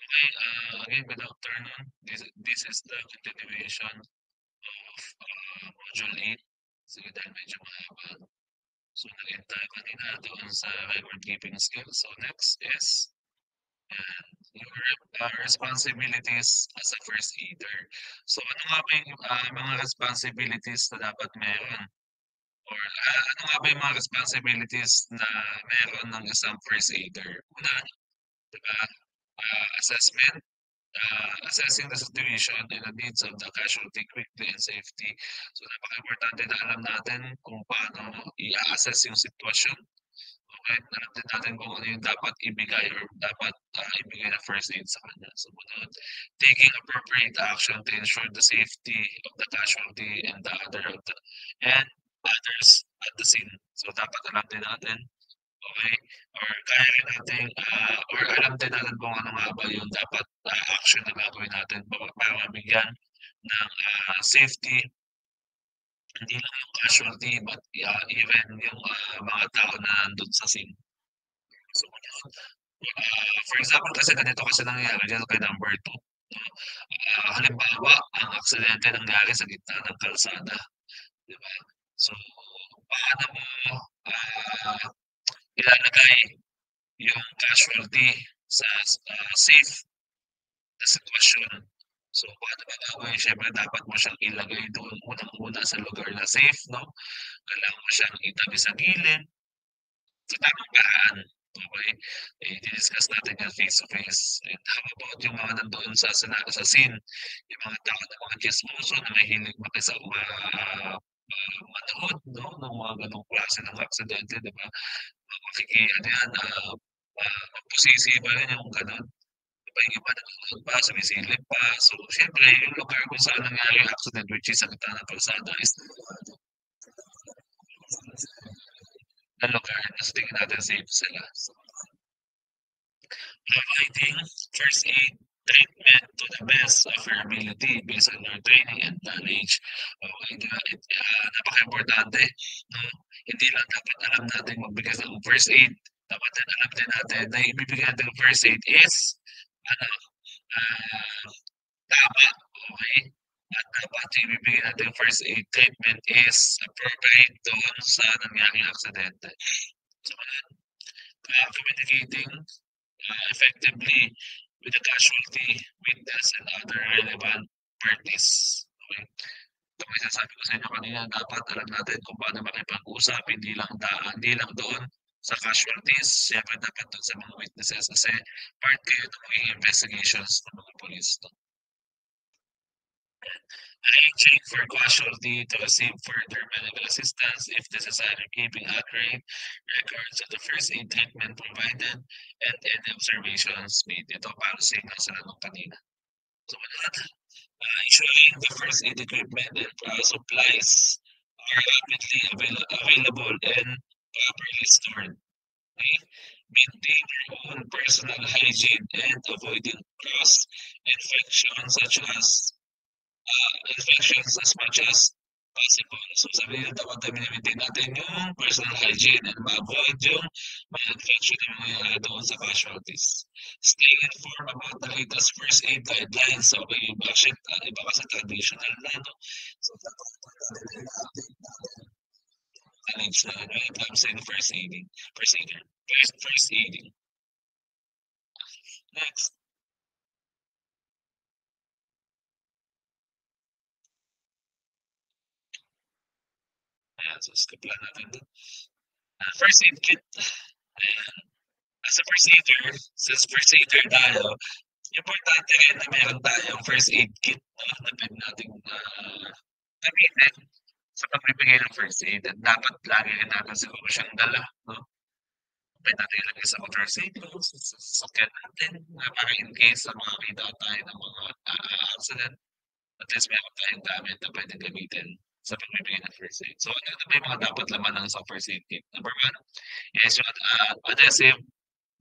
Okay, again, good afternoon. This is the continuation of Module 8. Sige, dahil medyo mahaba. So, nag-end tayo kanina doon sa record keeping skills. So, next is your responsibilities as a first aider. So, ano nga ba yung mga responsibilities na dapat meron? Or ano nga ba yung mga responsibilities na meron ng isang first aider? Una, di ba? Assessment, assessing the situation and the needs of the casualty quickly and safety. So napaka-importante na alam natin kung paano i-assess yung sitwasyon. Okay, alam din natin kung ano yung dapat ibigay or dapat ibigay na first aid sa kanya. So munod, taking appropriate action to ensure the safety of the casualty and the other of the and others at the scene. So dapat alam din natin. Okay, or kaya rin nating, or alam din natin kung ano nga ba yung dapat, action na gagawin natin para mabigyan ng, safety, hindi lang yung casualty but, even yung, mga tao na nandun sa scene. So, for example kasi ganito kasi nangyari diyan kay number 2 'no, halimbawa ang aksidente nangyari sa gitna ng kalsada, 'di ba? So, paano mo, ah, ilalagay yung casualty sa safe na sitwasyon. So, paano ba gagawin? Siyempre dapat mo siyang ilagay doon unang-una sa lugar na safe, 'no? Kailangan mo siyang itabi sa gilid, sa tamang paraan, okey? Eh, di-discuss natin yan face to face. And how about yung mga nandoon sa scene, yung mga tao na mga tsismoso na mahilig manood 'no, ng mga gano'ng klase ng aksidente, 'di ba? Ano yan, magbusisi ba rin yung gano'n? 'Di ba yung iba nanonood pa, sumisilip pa. So, siyempre yung lugar kung saan nangyari yung accident which is sa gitna ng kalsada is na lugar na sa tingin natin safe sila. So, providing first aid treatment to the best of your ability based on your training and knowledge. Okay, di ba? Napaka-importante, no? Hindi lang dapat alam natin magbigay ng first aid. Dapat din alam din natin na ibibigay natin first aid is ano, ah, tama, okey? At dapat yung ibibigay nating first aid treatment is appropriate doon sa nangyaring aksidente. So, communicating effectively with the casualty, witness, and other relevant parties. Okay? Ito may sinasabi ko sa inyo kanina, dapat alam natin kung paano makipag-usap, hindi lang doon sa casualties, siyempre dapat doon sa mga witnesses kasi part kayo ng mga investigations ng mga police. No? Arranging for casualty to receive further medical assistance if necessary, keeping accurate records of the first aid treatment provided and any observations made. Ito para sa inyo sa tanong kanina. So, ensuring the first aid equipment and supplies are rapidly available and properly stored. Okay? Maintain your own personal hygiene and avoiding cross infections such as infections as much as possible. So sabi nila dapat i-maintain natin yung personal hygiene and ma-avoid yung mga infection na mangyayari doon sa casualties. Stay informed about the latest first aid guidelines. So, okay, iba kasi traditional na, no? So, dapat knowledge na when it comes to first aiding. First aiding. Next. Ayan, so skip lang natin doon. First aid kit. Ayan. As a first aider, since first aider tayo, importante rin na meron tayong first aid kit na pwede nating gamitin sa pagbibigay ng first aid at dapat lagi rin natin siguro siyang dala, no? Pwede natin ilagay sa motorcycle, sa sasakyan natin, na para in case na makakita tayo ng mga accident, at least meron tayong gamit na pwede gamitin sa pagbibigay ng first aid. So, ano ba yung mga dapat laman ng isang first aid kit? Number one is yung adhesive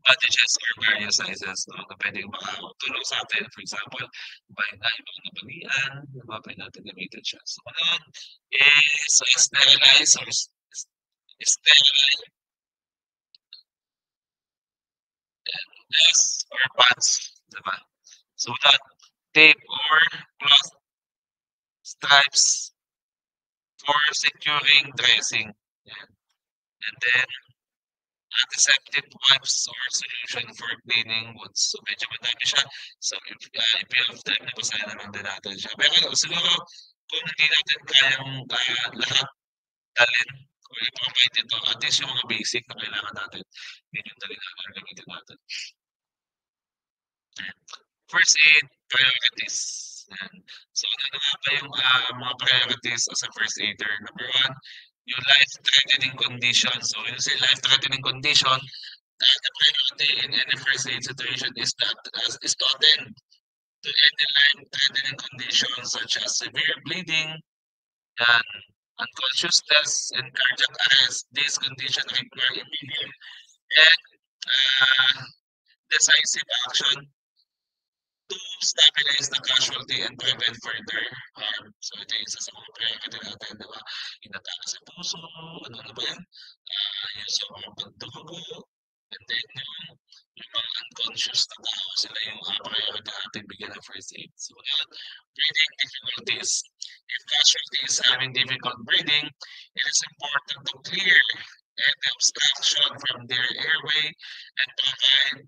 bandages or various sizes, no, na pwedeng makatulong sa atin. For example, bayad na yung mga nabalian, diba, pwede natin gamitin siya. So, ano is sterilize or sterilize yes, or pads, diba? So that tape or cloth stripes for securing dressing. Yan. And then antiseptic wipes or solution for cleaning wounds. So medyo madami siya. So if you have time, nabasahin na lang din natin siya. Pero siguro kung hindi natin kayang lahat dalhin or i-provide ito, at least yung mga basic na kailangan natin, yun yung talaga gagamitin natin. First aid priorities. Yan. So ano na nga ba yung mga priorities as a first aider? Number one, yung life-threatening condition. So yung say life-threatening condition, the priority in any first aid situation is that is to attend to any life-threatening conditions such as severe bleeding and unconsciousness and cardiac arrest. These conditions require immediate and decisive action to stabilize the casualty and prevent further harm. So ito yung isa sa mga priority natin, di ba? Inatake sa puso, ano na ba yan? Yung sa mga pagdugo, and then yung mga unconscious na tao, sila yung priority natin bigyan ng first aid. So yan, breathing difficulties. If casualty is having difficult breathing, it is important to clear any obstruction from their airway and provide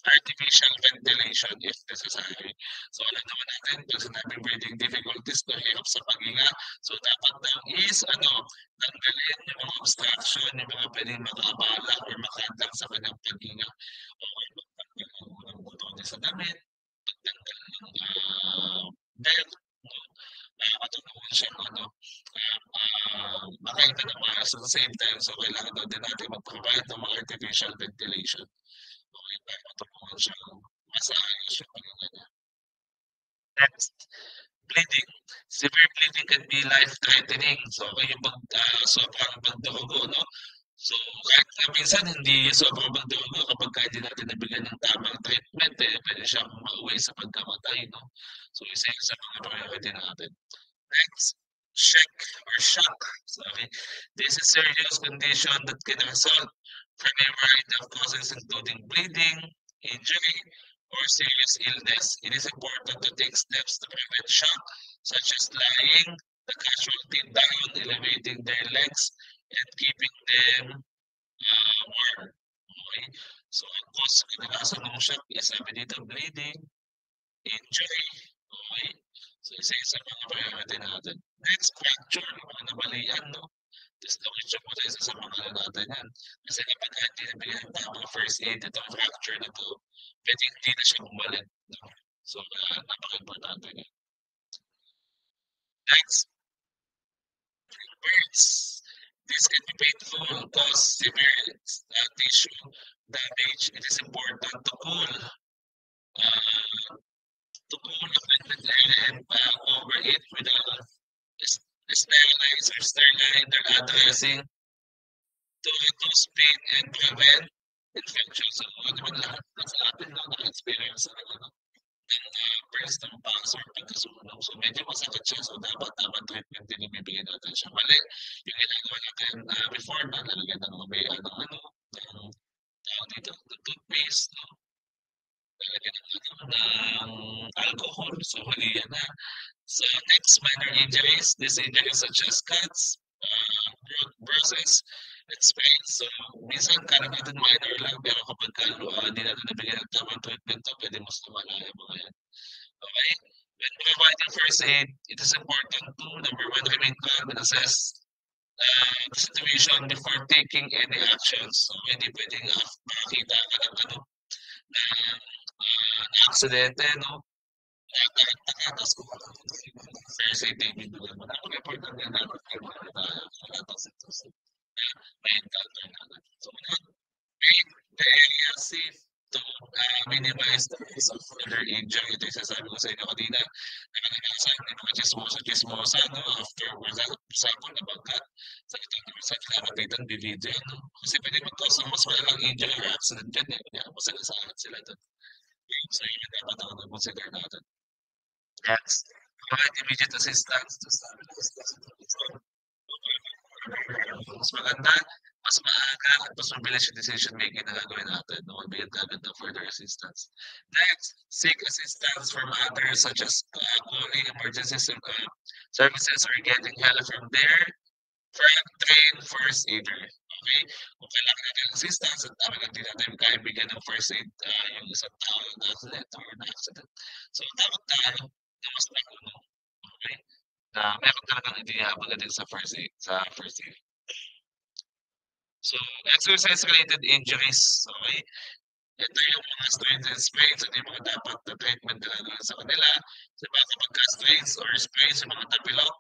artificial ventilation if necessary. So alam naman natin, pag sinabing breathing difficulties, hirap sa paghinga. So dapat daw is, tanggalin yung mga obstruction, yung mga pwedeng makaabala or makadang sa kanyang paghinga. O magtanggal ng unang buto niya sa damit, pagtanggal ng belt, no? Nakakatulungan siyang makahinga ng maayos at the same time. So kailangan daw din natin mag-provide ng mga artificial ventilation. Okay, para matulungan siyang masaayos yung paghinga niya. Next, bleeding. Severe bleeding can be life-threatening. So, yung sobrang pagdurugo, no? So, kahit na minsan hindi sobrang pagdurugo kapag hindi natin nabigyan ng tamang treatment, pwede siyang mauwi sa pagkamatay, no? So, isa yun sa mga priority natin. Next, shock or shock. Sorry. This is serious condition that can result from a variety of causes including bleeding, injury, or serious illness. It is important to take steps to prevent shock, such as lying the casualty down, elevating their legs, and keeping them warm. Okay? So, ang cause kadalasan ng shock is sabi dito, bleeding, injury. Okay? So, isa-isa mga priority natin. Next, fracture, mga nabalian, no? Distinguish mo sa isa sa mga ano natin yan. Kasi kapag hindi nabigyan ng tamang first aid, itong fracture na to, pwede hindi na siya bumalik. No? So, napaka-importante niya. Next, burns. This can be painful, cause severe tissue damage. It is important to cool affected area and over it with sterilize or sterilize their dressing to reduce pain and prevent infection. So, ano naman lahat sa atin na na-experience ng breast ng bangs or pagkasunog. So, medyo masakit siya. So, dapat tamang treatment din ibibigay natin siya. Mali, yung ginagawa natin before na lalagyan ng umaya ng tawag dito, the toothpaste, no? Lalagyan ng alcohol. So, mali yan na. So, next, minor injuries. These injuries such as cuts, bruises, and sprains. So, minsan kala natin minor lang, pero kapag hindi natin nabigyan ng tamang treatment, pwede mas lumala yung mga yan. Okay? When providing first aid, it is important to, number one, remain calm and assess the situation before taking any actions. So, hindi pwedeng makakita ka ng aksidente, no? Tapos kung first aid, bibigyan mo na. Napaka-important yan dapat kayo mental natin. So, make the area safe to minimize the risk of further injury. Ito yung sasabi ko sa inyo kanina. Nakakalasan, may mga chismosa, no? Afterwards, for example, nabangkat. Sa nakakita ng video, no? Kasi pwede mag-cause ng mas malalang injury or accident yan, Kaya masagasaan sila doon. So, yun dapat ang consider natin. Next, provide immediate assistance to stabilize the situation. Mas maganda, mas maaga at mas mabilis yung decision making na gagawin natin, no? Magbigay agad ng further assistance. Next, seek assistance from others such as calling emergency services or getting help from their trained first aider. Okay? Kung kailangan natin ng assistance at talagang hindi natin kaya bigyan ng first aid yung isang tao na accident or na accident. So, dapat tayo na mas nakuno. Okay? Na meron talagang hindi pagdating sa first aid. So, exercise-related injuries. Okay? Ito yung mga strains and sprains. Ito yung mga dapat na treatment na gagawin sa kanila. Sa mga kapag strains or sprains sa mga tapilok,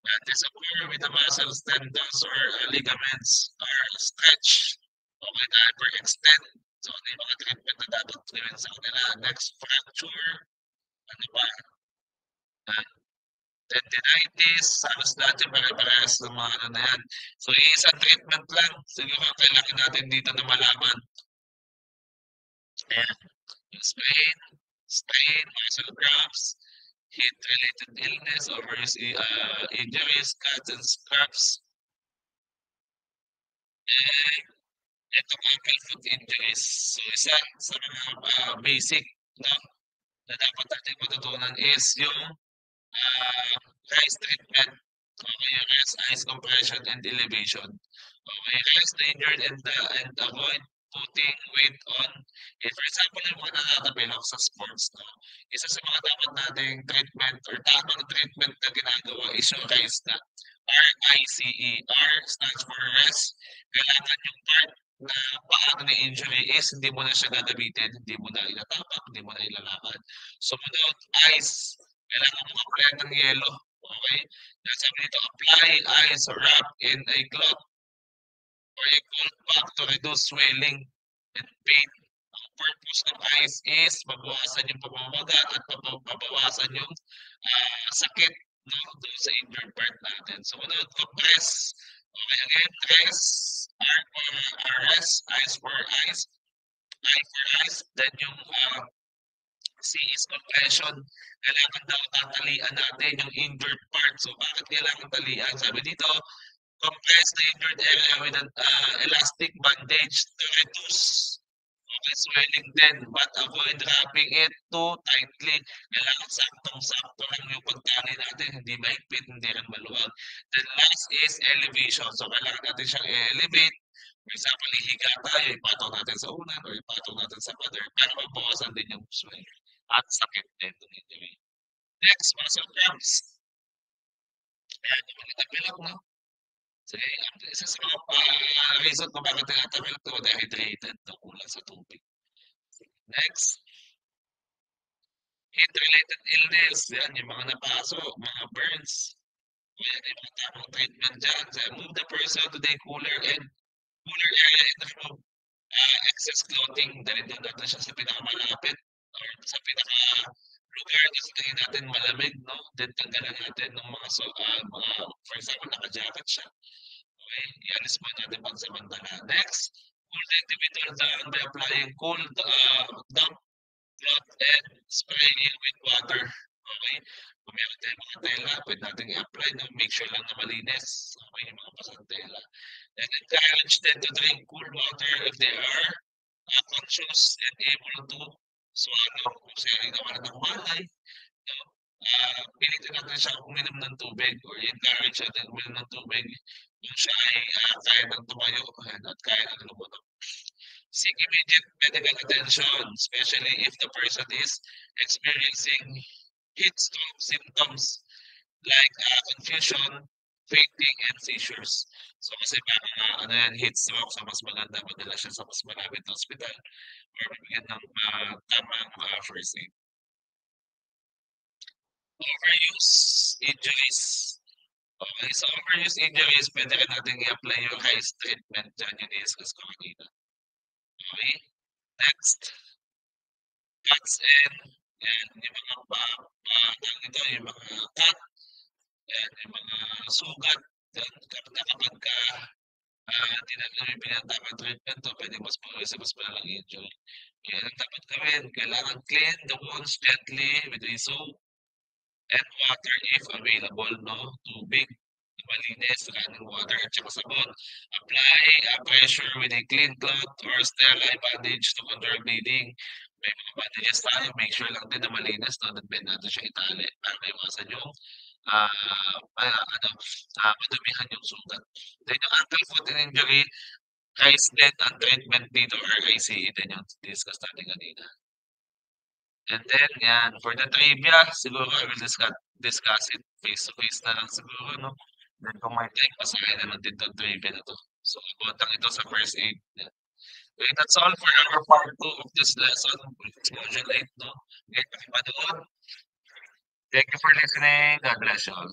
that disappear with the muscles, tendons, or ligaments are stretched. Okay, na hyperextend. So, ano yung mga treatment na dapat gawin sa kanila? Next, fracture. Ano ba? Uh, tendinitis. Halos lahat yung pare-parehas ng mga ano na yan. So, isang treatment lang. Siguro kailangan natin dito na malaman. Ayan. Sprain, strain, muscle cramps, heat-related illness, injuries, cuts and scraps, and ito ankle foot injuries. So isa sa mga basic no, na dapat natin matutunan is yung rise treatment. Okay, yung rest, ice compression, and elevation. Okay, rest the injured and avoid putting weight on it. For example, yung mga nakakapilok sa sports, no? Isa sa mga dapat nating treatment or tamang treatment na ginagawa is yung RICE na. R-I-C-E. R stands for rest. Kailangan yung part na paano na injury is hindi mo na siya gagamitin, hindi mo na ilatapak, hindi mo na ilalakad. Sumunod, ice. Kailangan mo kompletong yelo. Okay? Dahil sabi dito, apply ice wrap in a cloth or a cold pack to reduce swelling and pain. Ang purpose ng ice is mabawasan yung pamamaga at mabawasan yung sakit no, doon sa injured part natin. So, manood compress. Okay, again, press, R for RS, ice for ice, I for ice, then yung C is compression. Kailangan daw tatalian natin yung injured part. So, bakit kailangan talian? Sabi dito, compress the injured area with an elastic bandage to reduce okay, swelling din, but avoid wrapping it too tightly. Kailangan saktong-sakto lang yung pagtali natin, hindi mahigpit, hindi rin maluwag. Then last is elevation. So, kailangan natin siyang elevate. For example, hihiga tayo, ipatong natin sa unan or ipatong natin sa pader para mabawasan din yung swelling at sakit din ng injury. Next, muscle cramps. Ayan, yung mga tapilok, no? Sige, isa sa mga reason kung bakit tinatapilok ito, dehydrated na kulang sa tubig. Next, heat-related illness. Yan, yung mga napaso, mga burns. O yan, yung mga tamang treatment dyan. So, move the person to the cooler area and remove excess clothing. Dahil doon natin siya sa pinakamalapit or sa pinaka lugar na sa tingin natin malamig, no? Then tanggalan natin ng mga for example, naka-jacket siya. Okay, ialis mo natin pansamantala. Next, cool the individual down by applying cool damp cloth and spraying with water. Okay, kung meron tayong mga tela, pwede natin i-apply na make sure lang na malinis. Okay, yung mga pasang tela. And encourage them to drink cool water if they are conscious and able to swallow. Kung sila naman ng malay, no? Pilitin natin siya uminom ng tubig or encourage natin uminom ng tubig kung siya ay kaya ng tumayo at kaya ng lumunok. Seek immediate medical attention, especially if the person is experiencing heat stroke symptoms like confusion, fainting, and seizures. So kasi parang ano yan, heat stroke, so mas maganda madala siya sa mas malapit na hospital or bibigyan ng tamang first aid. Overuse injuries. Okay, so overuse injuries, pwede rin natin i-apply yung HICE treatment dyan, yung i-discuss ko kanina. Okay, next, cuts and yan, yung mga ito, yung mga cut, yan, yung mga sugat, yan, kapag ka hindi natin bibigyan ng tamang treatment, to, pwede mas malalang injury. Kaya ang dapat gawin, kailangan clean the wounds gently with a soap and water if available, no? Tubig, malinis, running water at saka sabon. Apply pressure with a clean cloth or sterile bandage to control bleeding. May mga bandages tayo, make sure lang din na malinis, no, na pwede natin siya itali para maiwasan yung madumihan yung sugat. Then yung ankle foot and injury, guys din ang treatment dito or ICE din yung discuss natin kanina. And then yan, for the trivia, siguro I will discuss it face to face na lang siguro, no? Then kung may time, pasahin naman din tong trivia na to. So, about lang ito sa first aid. Yan. Okay, that's all for our part 2 of this lesson. It's module 8, no? Okay, pakipanood. Thank you for listening. God bless you all.